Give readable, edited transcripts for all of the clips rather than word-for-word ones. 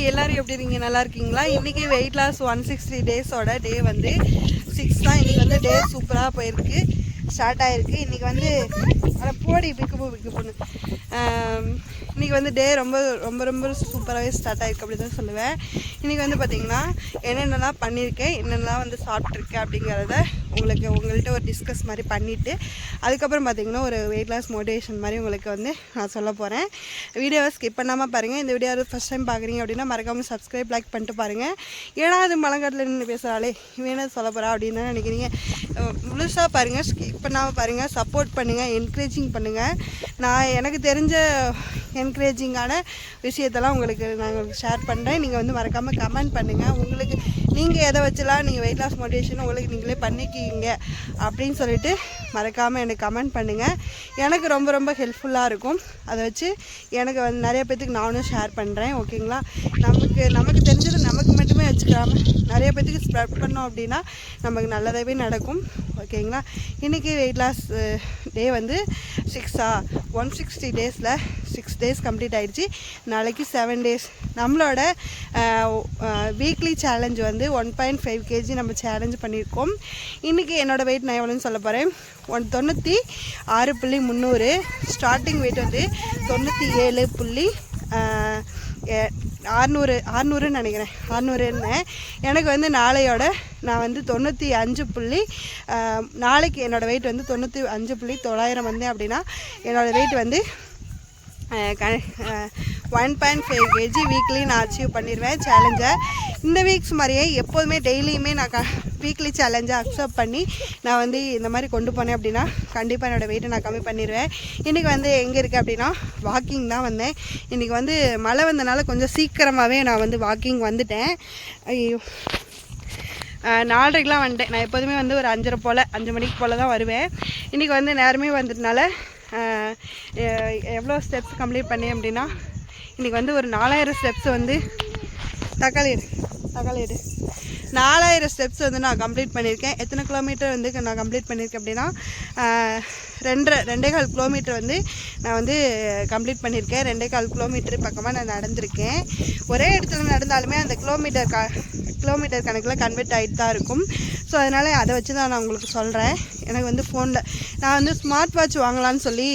எல்லோரும் எப்படி இருக்கீங்க? நல்லா இருக்கீங்களா? இன்றைக்கி வெயிட் லாஸ் 160 டேஸோட டே வந்து 6 தான். இன்றைக்கி வந்து டே சூப்பராக போயிருக்கு, ஸ்டார்ட் ஆகிருக்கு. இன்றைக்கி வந்து அதை போடி பிக்கு பொண்ணு. இன்றைக்கி வந்து டே ரொம்ப ரொம்ப ரொம்ப சூப்பராகவே ஸ்டார்ட் ஆகிருக்கு அப்படி தான் சொல்லுவேன். இன்றைக்கி வந்து பார்த்திங்கன்னா என்னென்னலாம் பண்ணியிருக்கேன், என்னென்னலாம் வந்து சாப்பிட்ருக்கேன் அப்படிங்கிறத உங்கள்கிட்ட ஒரு டிஸ்கஸ் மாதிரி பண்ணிவிட்டு அதுக்கப்புறம் பார்த்திங்கன்னா ஒரு வெயிட் லாஸ் மோட்டிவேஷன் மாதிரி உங்களுக்கு வந்து நான் சொல்ல போகிறேன். வீடியோவை ஸ்கிப் பண்ணாமல் பாருங்கள். இந்த வீடியோ ஃபஸ்ட் டைம் பார்க்குறீங்க அப்படின்னா மறக்காமல் சப்ஸ்கிரைப் லைக் பண்ணிட்டு பாருங்கள். ஏன்னா அது மலங்காட்டில் நின்று பேசுகிறாளே இவன் சொல்ல போகிறா அப்படின்னு நினைக்கிறீங்க. முழுசாக பாருங்கள், ஸ்கிப் பண்ணாமல் பாருங்கள், சப்போர்ட் பண்ணுங்கள், என்கரேஜிங் பண்ணுங்கள். நான் எனக்கு தெரிஞ்ச என்கரேஜிங்கான விஷயத்தெல்லாம் நான் ஷேர் பண்ணுறேன். நீங்கள் வந்து மறக்காமல் கமெண்ட் பண்ணுங்கள். உங்களுக்கு நீங்கள் எதை வச்சலாம் நீங்கள் வெயிட் லாஸ் மோட்டிவேஷன் உங்களுக்கு நீங்களே பண்ணிக்கிங்க அப்படின்னு சொல்லிட்டு மறக்காமல் எனக்கு கமெண்ட் பண்ணுங்கள். எனக்கு ரொம்ப ரொம்ப ஹெல்ப்ஃபுல்லாக இருக்கும். அதை வச்சு எனக்கு வந்து நிறைய பேர்த்துக்கு நானும் ஷேர் பண்ணுறேன். ஓகேங்களா? நமக்கு தெரிஞ்சது நமக்கு மட்டுமே வச்சுக்காமல் நிறைய பேர்த்துக்கு ஸ்ப்ரெட் பண்ணோம் அப்படின்னா நமக்கு நல்லதாகவே நடக்கும். ஓகேங்களா? இன்றைக்கி வெயிட் லாஸ் டே வந்து 160 டேஸில் 6 டேஸ் கம்ப்ளீட் ஆகிடுச்சு. நாளைக்கு 7 டேஸ். நம்மளோட வீக்லி சேலஞ்ச் வந்து 1.5 kg நம்ம சேலஞ்ச் பண்ணியிருக்கோம். இன்றைக்கி என்னோடய வெயிட் நான் எவ்வளோன்னு சொல்ல போகிறேன். 96.300. ஸ்டார்டிங் வெயிட் வந்து 97.600 நினைக்கிறேன். 600 எனக்கு வந்து நாளையோட நான் வந்து 95. நாளைக்கு என்னோடய வெயிட் வந்து 95.900 வந்தேன் அப்படின்னா என்னோடய வெயிட் வந்து 1.5 kg வீக்லி நான் அச்சீவ் பண்ணிடுவேன் சேலஞ்சை. இந்த வீக்ஸ் மாதிரியே எப்போதுமே டெய்லியுமே நான் வீக்லி சேலஞ்சை அக்செப்ட் பண்ணி நான் வந்து இந்த மாதிரி கொண்டு போனேன் அப்படின்னா கண்டிப்பாக என்னோடய வெயிட்டை நான் கம்மி பண்ணிடுவேன். இன்றைக்கி வந்து எங்கே இருக்குது அப்படின்னா வாக்கிங் தான் வந்தேன். இன்றைக்கி வந்து மழை வந்தனால கொஞ்சம் சீக்கிரமாகவே நான் வந்து வாக்கிங் வந்துட்டேன். 4:30க்கெலாம் வந்துட்டேன். நான் எப்போதுமே வந்து ஒரு 5 மணிக்கு போல் தான் வருவேன். இன்றைக்கி வந்து நேரமே வந்ததுனால எவ்வளோ ஸ்டெப்ஸ் கம்ப்ளீட் பண்ணேன் அப்படின்னா இன்றைக்கி வந்து ஒரு 4000 ஸ்டெப்ஸ் வந்து தக்காளி எடு 4000 ஸ்டெப்ஸ் வந்து நான் கம்ப்ளீட் பண்ணியிருக்கேன். எத்தனை கிலோமீட்டர் வந்து நான் கம்ப்ளீட் பண்ணியிருக்கேன் அப்படின்னா 2.25 கிலோமீட்டர் வந்து நான் வந்து கம்ப்ளீட் பண்ணியிருக்கேன். 2.25 கிலோமீட்டர் பக்கமாக நான் நடந்திருக்கேன். ஒரே இடத்துல நடந்தாலுமே அந்த கிலோமீட்டர் கணக்கில் கன்வெர்ட் ஆகிட்டு தான் இருக்கும். ஸோ அதனால் அதை வச்சு தான் நான் உங்களுக்கு சொல்கிறேன். எனக்கு வந்து ஃபோனில் நான் வந்து ஸ்மார்ட் வாட்ச் வாங்கலான்னு சொல்லி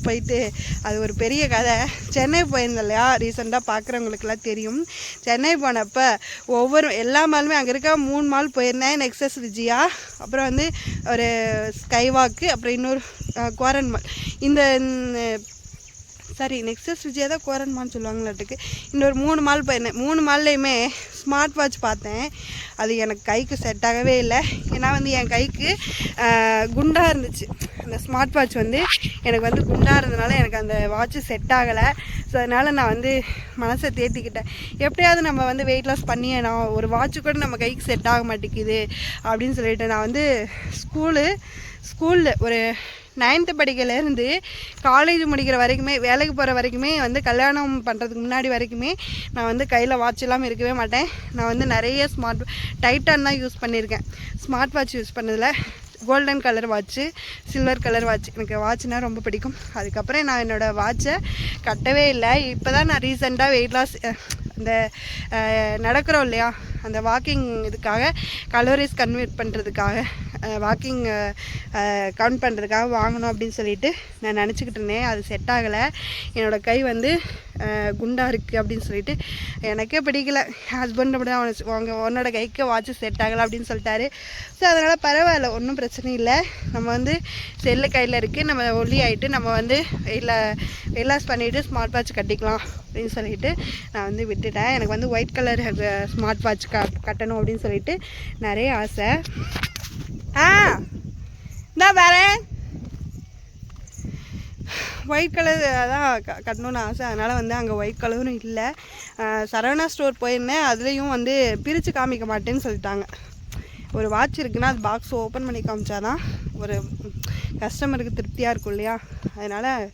போயிட்டு அது ஒரு பெரிய கதை. சென்னை போயிருந்தேன் இல்லையா, ரீசெண்டாக பார்க்குறவங்களுக்குலாம் தெரியும். சென்னை போனப்போ எல்லா மாலுமே அங்கே இருக்க 3 மால் போயிருந்தேன். நெக்ஸஸ் விஜயா, அப்புறம் வந்து ஒரு ஸ்கை வாக்கு, அப்புறம் இன்னொரு குவாரன் மால். நெக்ஸஸ் விஜயா தான் குவாரன் மால்னு சொல்லுவாங்களாட்டுக்கு. இன்னொரு 3 மால் போயிருந்தேன். 3 மால்லையுமே ஸ்மார்ட் வாட்ச் பார்த்தேன். அது எனக்கு கைக்கு செட் ஆகவே இல்லை. ஏன்னா வந்து என் கைக்கு குண்டாக இருந்துச்சு. அந்த ஸ்மார்ட் வாட்ச் வந்து எனக்கு வந்து குண்டாக இருந்ததுனால எனக்கு அந்த வாட்ச்சு செட் ஆகலை. ஸோ அதனால் நான் வந்து மனசை தேர்த்திக்கிட்டேன். எப்படியாவது நம்ம வந்து வெயிட் லாஸ் பண்ணியே நான் ஒரு வாட்ச்சு கூட நம்ம கைக்கு செட் ஆக மாட்டேங்குது அப்படின்னு சொல்லிட்டு நான் வந்து ஸ்கூலில் ஒரு 9th படிக்கலேருந்து காலேஜ் முடிக்கிற வரைக்குமே, வேலைக்கு போகிற வரைக்குமே, வந்து கல்யாணம் பண்ணுறதுக்கு முன்னாடி வரைக்குமே நான் வந்து கையில் வாட்ச் இல்லாமல் இருக்கவே மாட்டேன். நான் வந்து நிறைய டைட்டான் தான் யூஸ் பண்ணியிருக்கேன். ஸ்மார்ட் வாட்ச் யூஸ் பண்ணதில் golden colour watch, silver colour watch. எனக்கு வாட்ச்னால் ரொம்ப பிடிக்கும். அதுக்கப்புறம் நான் என்னோடய வாட்சை கட்டவே இல்லை. இப்போ தான் நான் ரீசெண்டாக வெயிட் லாஸ் இந்த நடக்கிறோம் இல்லையா, அந்த வாக்கிங் இதுக்காக கலோரிஸ் கன்வெர்ட் பண்ணுறதுக்காக வாக்கிங் கவுண்ட் பண்ணுறதுக்காக வாங்கணும் அப்படின்னு சொல்லிட்டு நான் நினச்சிக்கிட்டு இருந்தேன். அது செட் ஆகலை. என்னோடய கை வந்து குண்டாக இருக்குது அப்படின்னு சொல்லிட்டு எனக்கே பிடிக்கல. ஹஸ்பண்ட் அப்படி தான் உன்னோட கைக்கு வாட்ச் செட் ஆகலை அப்படின்னு சொல்லிட்டாரு. ஸோ அதனால் பரவாயில்ல, ஒன்றும் பிரச்சனை இல்லை. நம்ம வந்து செல்லு கையில் இருக்குது, நம்ம ஒல்லி ஆகிட்டு நம்ம வந்து வெயிட் லாஸ் பண்ணிவிட்டு ஸ்மார்ட் வாட்ச் கட்டிக்கலாம் அப்படின்னு சொல்லிட்டு நான் வந்து விட்டுட்டேன். எனக்கு வந்து ஒயிட் கலர் ஸ்மார்ட் வாட்ச் கட்டணும் அப்படின்னு சொல்லிட்டு நிறைய ஆசை. நான் வரேன். ஒயிட் கலர் தான் கட்டணும்னு ஆசை. அதனால் வந்து அங்கே ஒயிட் கலரும் இல்லை. சரவணா ஸ்டோர் போயிருந்தேன். அதுலேயும் வந்து பிரித்து காமிக்க மாட்டேன்னு சொல்லிட்டாங்க. ஒரு வாட்ச் இருக்குன்னா அது பாக்ஸ் ஓப்பன் பண்ணி காமிச்சாதான் ஒரு கஸ்டமருக்கு திருப்தியாக இருக்கும் இல்லையா. அதனால்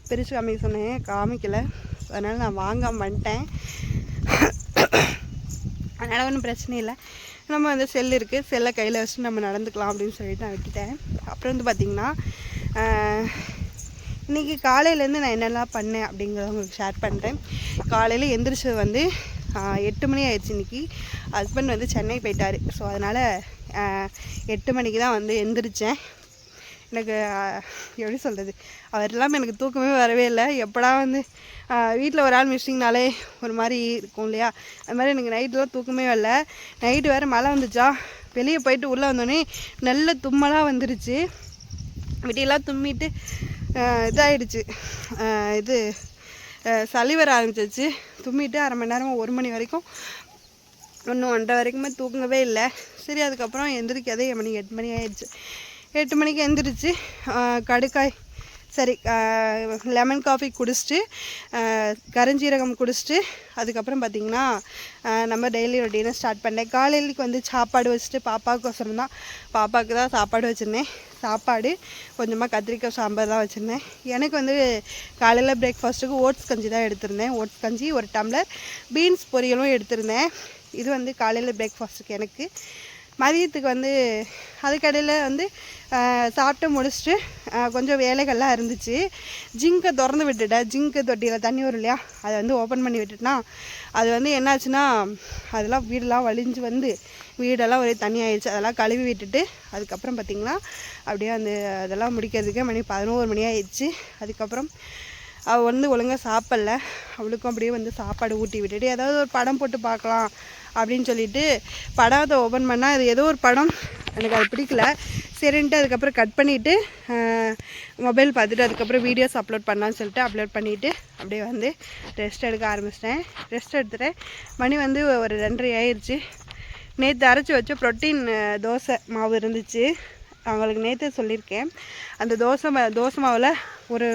பிரித்து காமிக்க சொன்னேன், காமிக்கலை. அதனால் நான் வாங்காமல் வந்துட்டேன். அதனால் ஒன்றும் பிரச்சனை இல்லை. நம்ம வந்து செல் இருக்குது, செல்லை கையில் வச்சு நம்ம நடந்துக்கலாம் அப்படின்னு சொல்லிட்டு நான் விட்டுட்டேன். அப்புறம் வந்து பார்த்திங்கன்னா இன்றைக்கி காலையிலேருந்து நான் என்னெல்லாம் பண்ணேன் அப்படிங்கிறத உங்களுக்கு ஷேர் பண்ணுறேன். காலையில் எந்திரிச்சது வந்து 8 மணி ஆயிடுச்சு. இன்றைக்கி ஹஸ்பண்ட் வந்து சென்னை போயிட்டார். ஸோ அதனால் 8 மணிக்கு தான் வந்து எந்திரிச்சேன். எனக்கு எப்படி சொல்கிறது, அவர் இல்லாமல் எனக்கு தூக்கமே வரவே இல்லை. எப்படா வந்து வீட்டில் ஒரு ஆள் மிஸ்ஸிங்னாலே ஒரு மாதிரி இருக்கும் இல்லையா, அது மாதிரி எனக்கு நைட்டெலாம் தூக்கமே வரல. நைட்டு வேறு மழை வந்துச்சா, வெளியே போயிட்டு உள்ளே வந்தோடனே நல்ல தும்மலாக வந்துருச்சு. விட்டியெல்லாம் தும்மிட்டு இதாகிடுச்சு, இது சளி வர ஆரம்பிச்சிச்சு. தும்மிட்டு அரை மணி நேரமாக 1 மணி வரைக்கும் 1:30 வரைக்குமே தூங்கவே இல்லை. சரி, அதுக்கப்புறம் எந்திரிக்கதே 8 மணி ஆயிடுச்சு. 8 மணிக்கு எந்திரிச்சு கடுக்காய் லெமன் காஃபி குடிச்சிட்டு கருஞ்சீரகம் குடிச்சிட்டு அதுக்கப்புறம் பார்த்திங்கன்னா நம்ம டெய்லி ரொட்டீனை ஸ்டார்ட் பண்ணேன். காலையிலுக்கு வந்து சாப்பாடு வச்சுட்டு பாப்பாவுக்கோசரம் தான், பாப்பாவுக்கு தான் சாப்பாடு வச்சுருந்தேன். சாப்பாடு கொஞ்சமாக கத்திரிக்காய் சாம்பார் தான் வச்சுருந்தேன். எனக்கு வந்து காலையில் பிரேக்ஃபாஸ்ட்டுக்கு ஓட்ஸ் கஞ்சி தான் எடுத்திருந்தேன். ஓட்ஸ் கஞ்சி, ஒரு டம்ளர் பீன்ஸ் பொரியலும் எடுத்திருந்தேன். இது வந்து காலையில் பிரேக்ஃபாஸ்ட்டுக்கு. எனக்கு மதியத்துக்கு வந்து அதுக்கடையில் வந்து சாப்பிட்டு முடிச்சுட்டு கொஞ்சம் வேலைகள்லாம் இருந்துச்சு. ஜிங்கை திறந்து விட்டுட்டேன். ஜிங்கு தொட்டியில் தண்ணி வரும் இல்லையா, அதை வந்து ஓப்பன் பண்ணி விட்டுட்டேன்னா அது வந்து என்னாச்சுன்னா அதெல்லாம் வீடெல்லாம் வலிஞ்சு வந்து வீடெல்லாம் ஒரே தண்ணி ஆயிடுச்சு. அதெல்லாம் கழுவி விட்டுட்டு அதுக்கப்புறம் பார்த்திங்கன்னா அப்படியே அந்த அதெல்லாம் முடிக்கிறதுக்கே மணி 11 மணி ஆயிடுச்சு. அதுக்கப்புறம் அவள் வந்து ஒழுங்காக சாப்பிடல. அவளுக்கும் அப்படியே வந்து சாப்பாடு ஊட்டி விட்டுட்டு ஏதாவது ஒரு படம் போட்டு பார்க்கலாம் அப்படின்னு சொல்லிட்டு படத்தை ஓப்பன் பண்ணால் அது ஏதோ ஒரு படம், எனக்கு அது பிடிக்கல. சரின்ட்டு அதுக்கப்புறம் கட் பண்ணிவிட்டு மொபைல் பார்த்துட்டு அதுக்கப்புறம் வீடியோஸ் அப்லோட் பண்ணலான்னு சொல்லிட்டு அப்லோட் பண்ணிவிட்டு அப்படியே வந்து ரெஸ்ட் எடுக்க ஆரம்பிச்சிட்டேன். ரெஸ்ட் எடுத்துகிட்டேன். மணி வந்து ஒரு 2:30 ஆயிடுச்சு. நேற்று அரைச்சி வச்ச ப்ரோட்டீன் தோசை மாவு இருந்துச்சு. அவங்களுக்கு நேற்று சொல்லியிருக்கேன். அந்த தோசை மாவில் ஒரு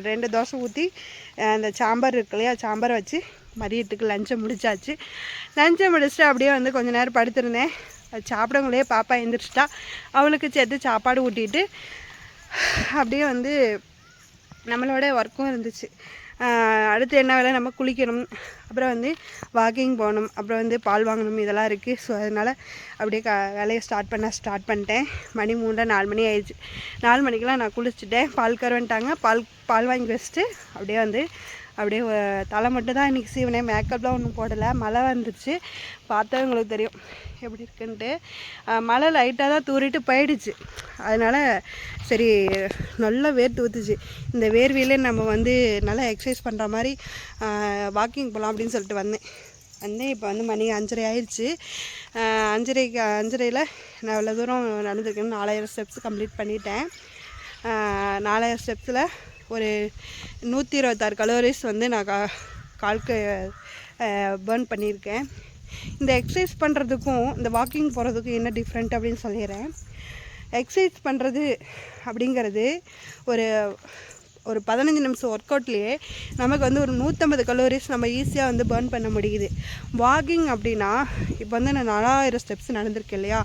2 தோசை ஊற்றி அந்த சாம்பார் இருக்கு இல்லையா, சாம்பாரை வச்சு மதியத்துக்கு லஞ்சை முடிச்சாச்சு. லஞ்சை முடிச்சுட்டு அப்படியே வந்து கொஞ்சம் நேரம் படுத்திருந்தேன். அது சாப்பிடவங்களே பாப்பா எழுந்திரிச்சிட்டா. அவளுக்கு சேர்த்து சாப்பாடு ஊட்டிட்டு அப்படியே வந்து நம்மளோட ஒர்க்கும் இருந்துச்சு. அடுத்து என்ன வேலை, நம்ம குளிக்கணும், அப்புறம் வந்து வாக்கிங் போகணும், அப்புறம் வந்து பால் வாங்கணும், இதெல்லாம் இருக்குது. ஸோ அதனால் அப்படியே வேலையை ஸ்டார்ட் பண்ணிட்டேன். மணி 3 4 மணி ஆயிடுச்சு. 4 மணிக்கெலாம் நான் குளிச்சுட்டேன். பால் கறந்துட்டாங்க. பால் வாங்கி வச்சுட்டு அப்படியே வந்து அப்படியே தலை மட்டும் தான் இன்றைக்கி சீவனேன். மேக்கப்லாம் ஒன்றும் போடலை. மழை வந்துடுச்சு. பார்த்தா உங்களுக்கு தெரியும் எப்படி இருக்குன்ட்டு. மழை லைட்டாக தான் தூரிட்டு போயிடுச்சு. அதனால் சரி, நல்லா வேர்த்து ஊற்றுச்சு. இந்த வேர்வையிலே நம்ம வந்து நல்லா எக்ஸசைஸ் பண்ணுற மாதிரி வாக்கிங் போகலாம் அப்படின்னு சொல்லிட்டு வந்தேன். இப்போ வந்து மணி 5:30 ஆயிடுச்சு. 5:30 நான் எவ்வளோ தூரம் நடந்திருக்கேன்னு 4000 ஸ்டெப்ஸ் கம்ப்ளீட் பண்ணிட்டேன். 4000 ஸ்டெப்ஸில் ஒரு 126 கலோரிஸ் வந்து நான் கால்க்கு பர்ன் பண்ணியிருக்கேன். இந்த எக்ஸசைஸ் பண்ணுறதுக்கும் இந்த வாக்கிங் போகிறதுக்கும் என்ன டிஃப்ரெண்ட் அப்படின்னு சொல்லிடுறேன். எக்ஸசைஸ் பண்ணுறது அப்படிங்கிறது ஒரு 15 நிமிஷம் ஒர்க் அவுட்லேயே நமக்கு வந்து ஒரு 150 கலோரிஸ் நம்ம ஈஸியாக வந்து பர்ன் பண்ண முடியுது. வாக்கிங் அப்படின்னா இப்போ வந்து நான் 4000 ஸ்டெப்ஸ் நடந்திருக்கேன் இல்லையா,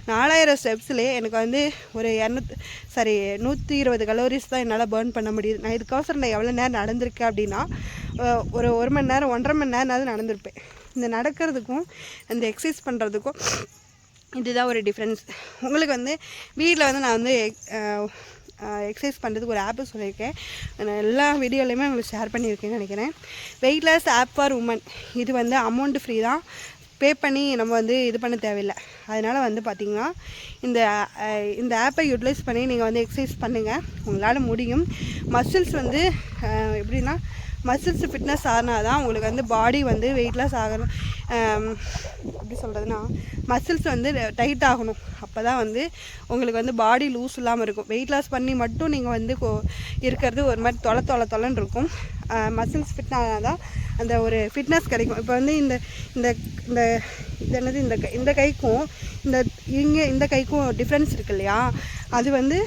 4000 ஸ்டெப்ஸ்லேயே எனக்கு வந்து ஒரு 120 கலோரிஸ் தான் என்னால் பர்ன் பண்ண முடியுது. நான் இதுக்கோசரம் நான் எவ்வளோ நேரம் நடந்திருக்கேன் அப்படின்னா ஒரு 1 மணி நேரம் 1.5 மணி நேரம்னாவது நடந்திருப்பேன். இந்த நடக்கிறதுக்கும் இந்த எக்ஸசைஸ் பண்ணுறதுக்கும் இதுதான் ஒரு டிஃப்ரென்ஸ். உங்களுக்கு வந்து வீட்டில் வந்து நான் வந்து எக்ஸசைஸ் பண்ணுறதுக்கு ஒரு ஆப்பு சொல்லியிருக்கேன். நான் எல்லா வீடியோலையுமே உங்களுக்கு ஷேர் பண்ணியிருக்கேன்னு நினைக்கிறேன். Weight loss app for women. இது வந்து அமௌண்ட் ஃப்ரீ தான், பே பண்ணி நம்ம வந்து இது பண்ண தேவையில்லை. அதனால் வந்து பார்த்திங்கன்னா இந்த ஆப்பை யூட்டிலைஸ் பண்ணி நீங்கள் வந்து எக்ஸசைஸ் பண்ணுங்கள், உங்களால் முடியும். மசில்ஸ் வந்து எப்படின்னா மசில்ஸ் ஃபிட்னஸ் ஆனால் தான் உங்களுக்கு வந்து பாடி வந்து வெயிட்லெஸ் ஆகணும். எப்படி சொல்கிறதுனா மசில்ஸ் வந்து டைட் ஆகணும். அப்போ தான் வந்து உங்களுக்கு வந்து பாடி லூஸ் இல்லாமல் இருக்கும். வெயிட் லாஸ் பண்ணி மட்டும் நீங்கள் வந்து இருக்கிறது ஒரு மாதிரி தொலைன்னு இருக்கும். மசில்ஸ் ஃபிட் ஆனால் தான் அந்த ஒரு ஃபிட்னஸ் கிடைக்கும். இப்போ வந்து இந்த கைக்கும் இந்த கைக்கும் டிஃப்ரென்ஸ் இருக்கு இல்லையா, அது வந்து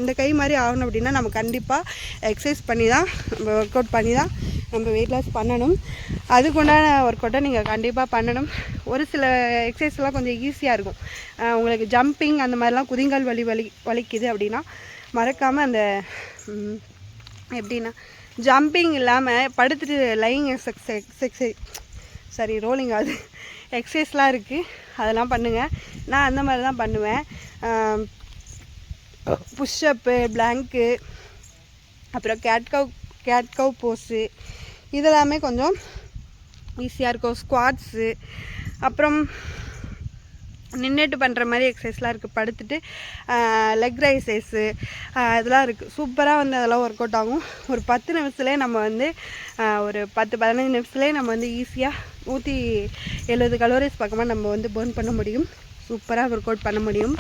இந்த கை மாதிரி ஆகணும் அப்படின்னா நம்ம கண்டிப்பாக எக்ஸசைஸ் பண்ணி தான், நம்ம ஒர்க் அவுட் பண்ணி தான் நம்ம வெயிட் லாஸ் பண்ணணும். அதுக்குண்டான ஒர்க் அவுட்டை நீங்கள் கண்டிப்பாக பண்ணணும். ஒரு சில எக்ஸசைஸ்லாம் கொஞ்சம் ஈஸியாக இருக்கும். உங்களுக்கு ஜம்பிங் அந்த மாதிரிலாம் குதிங்கால் வலிக்குது அப்படின்னா மறக்காமல் அந்த எப்படின்னா ஜம்பிங் இல்லாமல் படுத்துட்டு லைங் ரோலிங் ஆகுது எக்ஸசைஸ்லாம் இருக்குது, அதெல்லாம் பண்ணுங்கள். நான் அந்த மாதிரி தான் பண்ணுவேன். புஷ்அப்பு, பிளாங்க்கு, அப்புறம் கேட் கவ் போஸு இதெல்லாமே கொஞ்சம் ஈஸியாக இருக்கும். ஸ்குவாட்ஸு, அப்புறம் நின்றுட்டு பண்ணுற மாதிரி எக்ஸசைஸ்லாம் இருக்குது. படுத்துட்டு லெக் ரைசஸு இதெல்லாம் இருக்குது. சூப்பராக வந்து அதெல்லாம் ஒர்க் அவுட் ஆகும். ஒரு 10 நிமிஷத்துலேயே நம்ம வந்து ஒரு 10-15 நிமிஷத்துலேயே நம்ம வந்து ஈஸியாக 170 கலோரிஸ் பக்கமாக நம்ம வந்து பர்ன் பண்ண முடியும். சூப்பராக ஒர்க் அவுட் பண்ண முடியும்.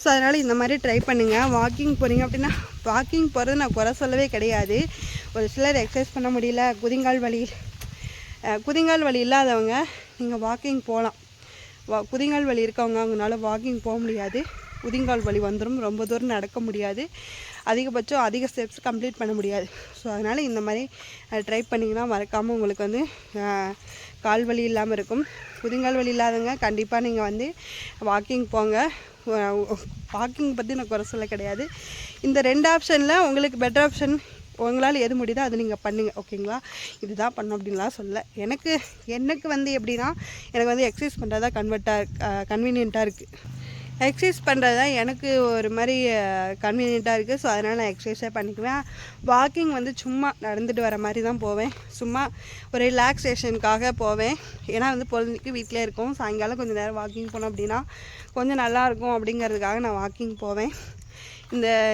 ஸோ அதனால் இந்த மாதிரி ட்ரை பண்ணுங்கள். வாக்கிங் போகிறீங்க அப்படின்னா, வாக்கிங் போகிறது நான் குறை சொல்லவே கிடையாது. ஒரு சிலர் எக்ஸசைஸ் பண்ண முடியல, குதிங்கால் வலி இல்லாதவங்க நீங்கள் வாக்கிங் போகலாம். குதிங்கால் வலி இருக்கவங்க அவங்களால வாக்கிங் போக முடியாது, குதிங்கால் வலி வந்துடும், ரொம்ப தூரம் நடக்க முடியாது, அதிக ஸ்டெப்ஸ் கம்ப்ளீட் பண்ண முடியாது. ஸோ அதனால் இந்த மாதிரி ட்ரை பண்ணிங்கன்னா மறக்காமல் உங்களுக்கு வந்து கால் வலி இல்லாமல் இருக்கும். குதிங்கால் வலி இல்லாதவங்க கண்டிப்பாக நீங்கள் வந்து வாக்கிங் போங்க. வாக்கிங் பற்றி நான் குறை சொல்ல கிடையாது. இந்த 2 ஆப்ஷனில் உங்களுக்கு பெட்டர் ஆப்ஷன் உங்களால் எது முடியுதோ அது நீங்கள் பண்ணுங்கள். ஓகேங்களா? இதுதான் பண்ணணும் அப்படின்லாம் சொல்ல. எனக்கு வந்து எப்படின்னா, எனக்கு வந்து எக்ஸசைஸ் பண்ணுறது தான் கன்வீனியண்ட்டாக இருக்குது. எக்ஸசைஸ் பண்ணுறது தான் எனக்கு ஒரு மாதிரி கன்வீனியண்ட்டாக இருக்குது. ஸோ அதனால் நான் எக்ஸசைஸே பண்ணிக்குவேன். வாக்கிங் வந்து சும்மா நடந்துட்டு வர மாதிரி தான் போவேன். சும்மா ஒரு ரிலாக்ஸேஷனுக்காக போவேன். ஏன்னா வந்து பொழுதுக்கு வீட்டிலே இருக்கும். சாயங்காலம் கொஞ்சம் நேரம் வாக்கிங் போனோம் அப்படின்னா கொஞ்சம் நல்லாயிருக்கும் அப்படிங்கிறதுக்காக நான் வாக்கிங் போவேன்.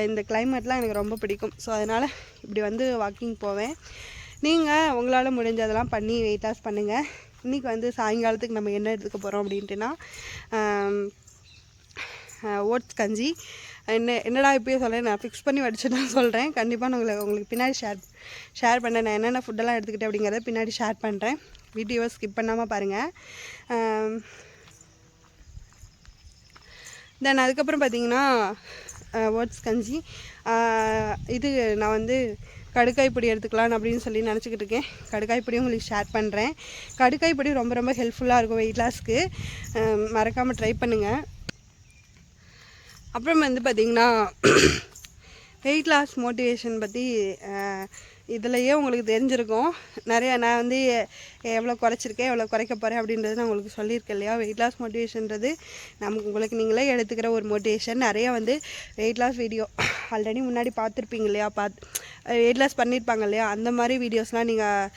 இந்த கிளைமேட்லாம் எனக்கு ரொம்ப பிடிக்கும். ஸோ அதனால் இப்படி வந்து வாக்கிங் போவேன். நீங்கள் உங்களால் முடிஞ்சதெல்லாம் பண்ணி வெயிட் லாஸ் பண்ணுங்கள். இன்றைக்கி வந்து சாயங்காலத்துக்கு நம்ம என்ன எடுத்துக்க போகிறோம் அப்படின்ட்டுனா ஓட்ஸ் கஞ்சி. என்னடா இப்போயே சொல்கிறேன், நான் ஃபிக்ஸ் பண்ணி வடிச்சு தான் சொல்கிறேன். கண்டிப்பாக நான் உங்களுக்கு பின்னாடி ஷேர் பண்ணேன். நான் என்னென்ன ஃபுட்டெல்லாம் எடுத்துக்கிட்டேன் அப்படிங்கிறத பின்னாடி ஷேர் பண்ணுறேன். வீடியோவை ஸ்கிப் பண்ணாமல் பாருங்கள். தென் அதுக்கப்புறம் பார்த்திங்கன்னா ஓட்ஸ் கஞ்சி. இது நான் வந்து கடுக்காய் பொடி எடுத்துக்கலாம் அப்படின்னு சொல்லி நினச்சிக்கிட்டு இருக்கேன். கடுக்காய் பொடியும் உங்களுக்கு ஷேர் பண்ணுறேன். கடுக்காய் பொடி ரொம்ப ரொம்ப ஹெல்ப்ஃபுல்லாக இருக்கும் வெயிட் லாஸ்க்கு. மறக்காமல் ட்ரை பண்ணுங்கள். அப்புறம் வந்து பார்த்திங்கன்னா வெயிட் லாஸ் மோட்டிவேஷன் பற்றி இதிலையே உங்களுக்கு தெரிஞ்சிருக்கும். நிறையா நான் வந்து எவ்வளோ குறைச்சிருக்கேன், எவ்வளோ குறைக்க போகிறேன் அப்படின்றது நான் உங்களுக்கு சொல்லியிருக்கேன் இல்லையா. வெயிட் லாஸ் மோட்டிவேஷன்றது உங்களுக்கு நீங்களே எடுத்துக்கிற ஒரு மோட்டிவேஷன். நிறையா வந்து வெயிட் லாஸ் வீடியோ ஆல்ரெடி முன்னாடி பார்த்துருப்பீங்க இல்லையா, வெயிட் லாஸ் பண்ணியிருப்பாங்க இல்லையா, அந்த மாதிரி வீடியோஸ்லாம் நீங்கள்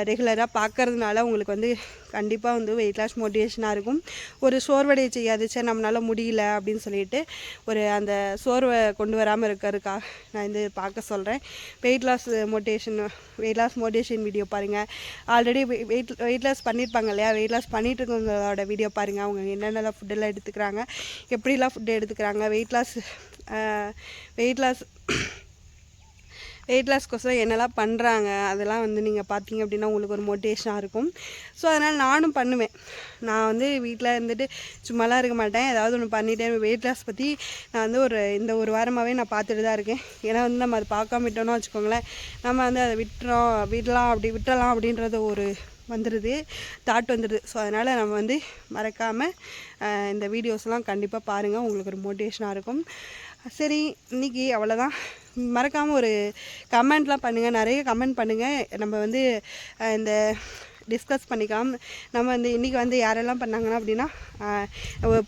ரெகுலராக பார்க்கறதுனால உங்களுக்கு வந்து கண்டிப்பாக வந்து வெயிட் லாஸ் மோட்டிவேஷனாக இருக்கும். ஒரு சோர்வடைய செய்யாது, சரி நம்மளால் முடியல அப்படின்னு சொல்லிட்டு அந்த சோர்வை கொண்டு வராமல் இருக்கிறதுக்காக நான் வந்து பார்க்க சொல்கிறேன். வெயிட் லாஸ் மோட்டிவேஷன் வீடியோ பாருங்கள். ஆல்ரெடி வெயிட் லாஸ் பண்ணியிருப்பாங்க இல்லையா, வெயிட் லாஸ் பண்ணிட்டு இருக்கவங்களோட வீடியோ பாருங்கள். அவங்க என்னென்னலாம் ஃபுட்டெல்லாம் எடுத்துக்கிறாங்க, எப்படிலாம் ஃபுட்டு எடுத்துக்கிறாங்க, வெயிட் லாஸ்க்கோசரம் என்னெல்லாம் பண்ணுறாங்க, அதெல்லாம் வந்து நீங்கள் பார்த்தீங்க அப்படின்னா உங்களுக்கு ஒரு மோட்டிவேஷனாக இருக்கும். ஸோ அதனால் நானும் பண்ணுவேன். நான் வந்து வீட்டில் இருந்துட்டு சும்மாலாம் இருக்க மாட்டேன், ஏதாவது ஒன்று பண்ணிட்டேன். வெயிட் லாஸ் பற்றி நான் வந்து இந்த ஒரு வாரமாகவே நான் பார்த்துட்டு தான் இருக்கேன். ஏன்னா வந்து நம்ம அதை பார்க்காம விட்டோம்னா வச்சுக்கோங்களேன், நம்ம வந்து அதை விட்டுறலாம் அப்படின்றது ஒரு தாட் வந்துடுது. ஸோ அதனால் நம்ம வந்து மறக்காமல் இந்த வீடியோஸ்லாம் கண்டிப்பாக பாருங்கள், உங்களுக்கு ஒரு மோட்டிவேஷனாக இருக்கும். சரி, இன்றைக்கி அவ்வளோதான். மறக்காமல் ஒரு கமெண்ட்லாம் பண்ணுங்கள், நிறைய கமெண்ட் பண்ணுங்கள். நம்ம வந்து இந்த டிஸ்கஸ் பண்ணிக்கலாம். நம்ம வந்து இன்றைக்கி வந்து யாரெல்லாம் பண்ணாங்கன்னா அப்படின்னா,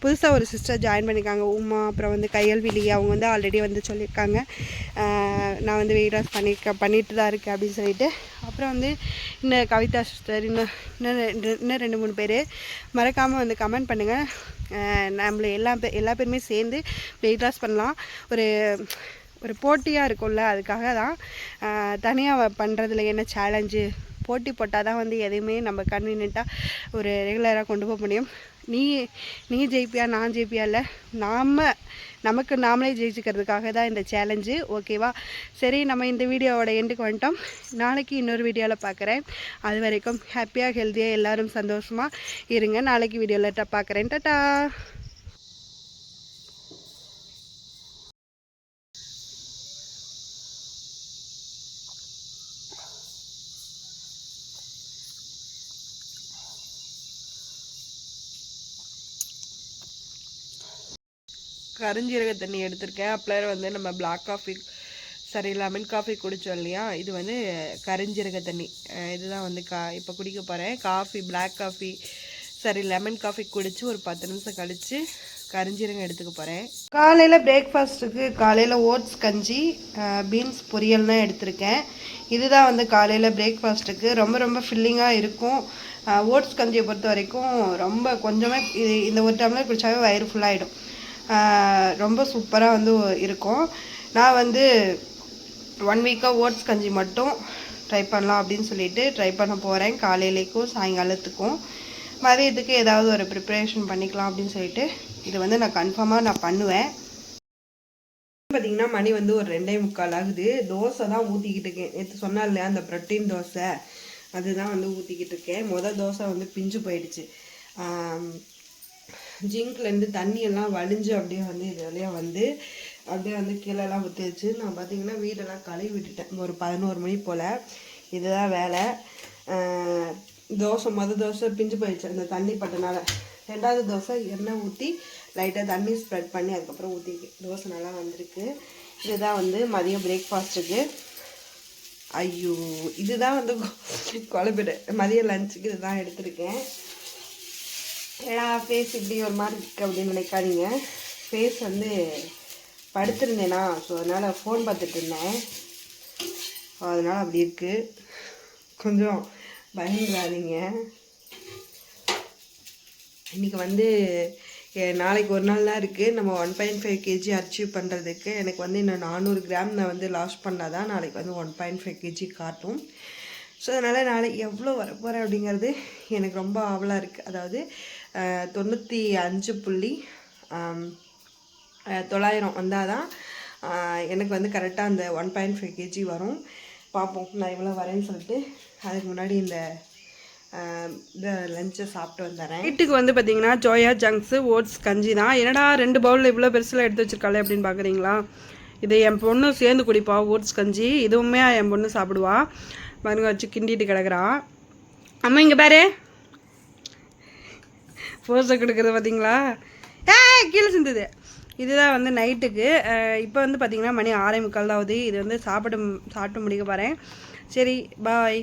புதுசாக ஒரு சிஸ்டர் ஜாயின் பண்ணியிருக்காங்க, உமா. அப்புறம் வந்து கையல்விழி, அவங்க வந்து ஆல்ரெடி வந்து சொல்லியிருக்காங்க நான் வந்து வெயிட் லாஸ் பண்ணிட்டு தான் இருக்கேன் அப்படின்னு சொல்லிட்டு. அப்புறம் வந்து இன்னும் கவிதா சிஸ்டர், இன்னும் 2-3 பேர். மறக்காமல் வந்து கமெண்ட் பண்ணுங்கள். நம்மளை எல்லா பேருமே சேர்ந்து வெயிட் லாஸ் பண்ணலாம். ஒரு போட்டியாக இருக்கும்ல, அதுக்காக தான். தனியாக பண்ணுறதுல என்ன சேலஞ்சு, போட்டி போட்டால் தான் வந்து எதையுமே நம்ம கன்வீனியண்ட்டாக ஒரு ரெகுலராக கொண்டு போக முடியும். நீ ஜெயிப்பியா நான் ஜெயிப்பியா இல்லை, நமக்கு நாமளே ஜெயிச்சுக்கிறதுக்காக தான் இந்த சேலஞ்சு. ஓகேவா? சரி, நம்ம இந்த வீடியோவோட எண்டுக்கு வந்துட்டோம். நாளைக்கு இன்னொரு வீடியோவில் பார்க்குறேன். அது வரைக்கும் ஹாப்பியாக ஹெல்த்தியாக எல்லோரும் சந்தோஷமாக இருங்க. நாளைக்கு வீடியோவில் பார்க்குறேன். டாட்டா. கருஞ்சீரக தண்ணி எடுத்திருக்கேன். அப்புறம் வந்து நம்ம பிளாக் காஃபி லெமன் காஃபி குடித்தோம் இல்லையா, இது வந்து கருஞ்சீரக தண்ணி. இதுதான் வந்து இப்போ குடிக்க போகிறேன். பிளாக் காஃபி லெமன் காஃபி குடித்து ஒரு 10 நிமிஷம் கழித்து கரிஞ்சீரகம் எடுத்துக்க போகிறேன். காலையில் பிரேக்ஃபாஸ்ட்டுக்கு காலையில் ஓட்ஸ் கஞ்சி பீன்ஸ் பொரியல் தான் எடுத்திருக்கேன். இதுதான் வந்து காலையில் பிரேக்ஃபாஸ்ட்டுக்கு ரொம்ப ரொம்ப ஃபில்லிங்காக இருக்கும். ஓட்ஸ் கஞ்சியை பொறுத்த வரைக்கும் ரொம்ப கொஞ்சமாக இந்த ஒரு டம்ளர் குடித்தாவே வயிறு ஃபுல்லாகிடும். ரொம்ப சூப்பராக வந்து இருக்கும். நான் வந்து 1 வீக்காக ஓட்ஸ் கஞ்சி மட்டும் ட்ரை பண்ணலாம் அப்படின்னு சொல்லிட்டு ட்ரை பண்ண போகிறேன். காலையிலேக்கும் சாயங்காலத்துக்கும் மதியத்துக்கு ஏதாவது ஒரு ப்ரிப்பரேஷன் பண்ணிக்கலாம் அப்படின்னு சொல்லிட்டு இது வந்து நான் கன்ஃபார்மாக நான் பண்ணுவேன். பார்த்திங்கன்னா மணி வந்து ஒரு 2:45 ஆகுது. தோசை தான் ஊற்றிக்கிட்டு இருக்கேன். நேற்று சொன்னால் இல்லையா அந்த ப்ரோட்டீன் தோசை, அதுதான் வந்து ஊற்றிக்கிட்டு இருக்கேன். தோசை வந்து பிஞ்சு போயிடுச்சு. ஜிங்க்லேருந்து தண்ணியெல்லாம் வலிஞ்சு அப்படியே வந்து இது வழியாக வந்து அப்படியே வந்து கீழெல்லாம் ஊற்றிடுச்சு. நான் பார்த்திங்கன்னா வீடெல்லாம் கழுவி விட்டுட்டேன் ஒரு 11 மணி போல். இதுதான் வேலை. தோசை பிஞ்சு போயிடுச்சு அந்த தண்ணி பட்டனால. 2வது தோசை எண்ணெய் ஊற்றி லைட்டாக தண்ணி ஸ்ப்ரெட் பண்ணி அதுக்கப்புறம் ஊற்றிக்கேன். தோசை நல்லா வந்திருக்கு. இதுதான் வந்து மதியம் பிரேக்ஃபாஸ்ட்டுக்கு. ஐயோ, இதுதான் வந்து குழம்பிடு. மதியம் லஞ்சுக்கு இதுதான் எடுத்திருக்கேன். ஏன்னா ஃபேஸ் இப்படி ஒரு மாதிரி இருக்குது அப்படின்னு நினைக்காதீங்க. ஃபேஸ் வந்து படுத்திருந்தேனா, ஸோ அதனால் ஃபோன் பார்த்துட்டு இருந்தேன், அதனால் அப்படி இருக்குது. கொஞ்சம் பயந்துடாதீங்க. இன்றைக்கி வந்து நாளைக்கு ஒரு நாள் தான் இருக்குது நம்ம 1.5 kg அச்சீவ் பண்ணுறதுக்கு. எனக்கு வந்து இன்னும் 400 கிராம் நான் வந்து லாஸ் பண்ணால் தான் நாளைக்கு வந்து 1.5 kg காட்டும். ஸோ அதனால் நாளைக்கு எவ்வளோ வரப்போகிறேன் அப்படிங்கிறது எனக்கு ரொம்ப ஆவலாக இருக்குது. அதாவது 95.900 வந்தால் தான் எனக்கு வந்து கரெக்டாக அந்த 1.5 kg வரும். பார்ப்போம் நான் இவ்வளோ வரேன்னு சொல்லிட்டு. அதுக்கு முன்னாடி இந்த லஞ்சை சாப்பிட்டு வந்துடுறேன். வீட்டுக்கு வந்து பார்த்திங்கன்னா சோயா ஜங்க்ஸு ஓட்ஸ் கஞ்சி தான். என்னடா 2 பவுலில் இவ்வளோ பெருசில் எடுத்து வச்சுருக்காளே அப்படின்னு பார்க்குறீங்களா? இது என் பொண்ணு சேர்ந்து குடிப்பா ஓட்ஸ் கஞ்சி. இதுவுமே என் பொண்ணு சாப்பிடுவா. மருங்க வச்சு கிண்டிட்டு கிடக்குறான். அம்மா இங்கே பாரு போஸை கொடுக்குறது பார்த்தீங்களா? கீழே சிந்துது. இதுதான் வந்து நைட்டுக்கு. இப்போ வந்து பார்த்திங்கன்னா மணி 6:45 தான் ஆகுது. இது வந்து சாப்பிட்டு முடிக்க போகிறேன். சரி பாய்.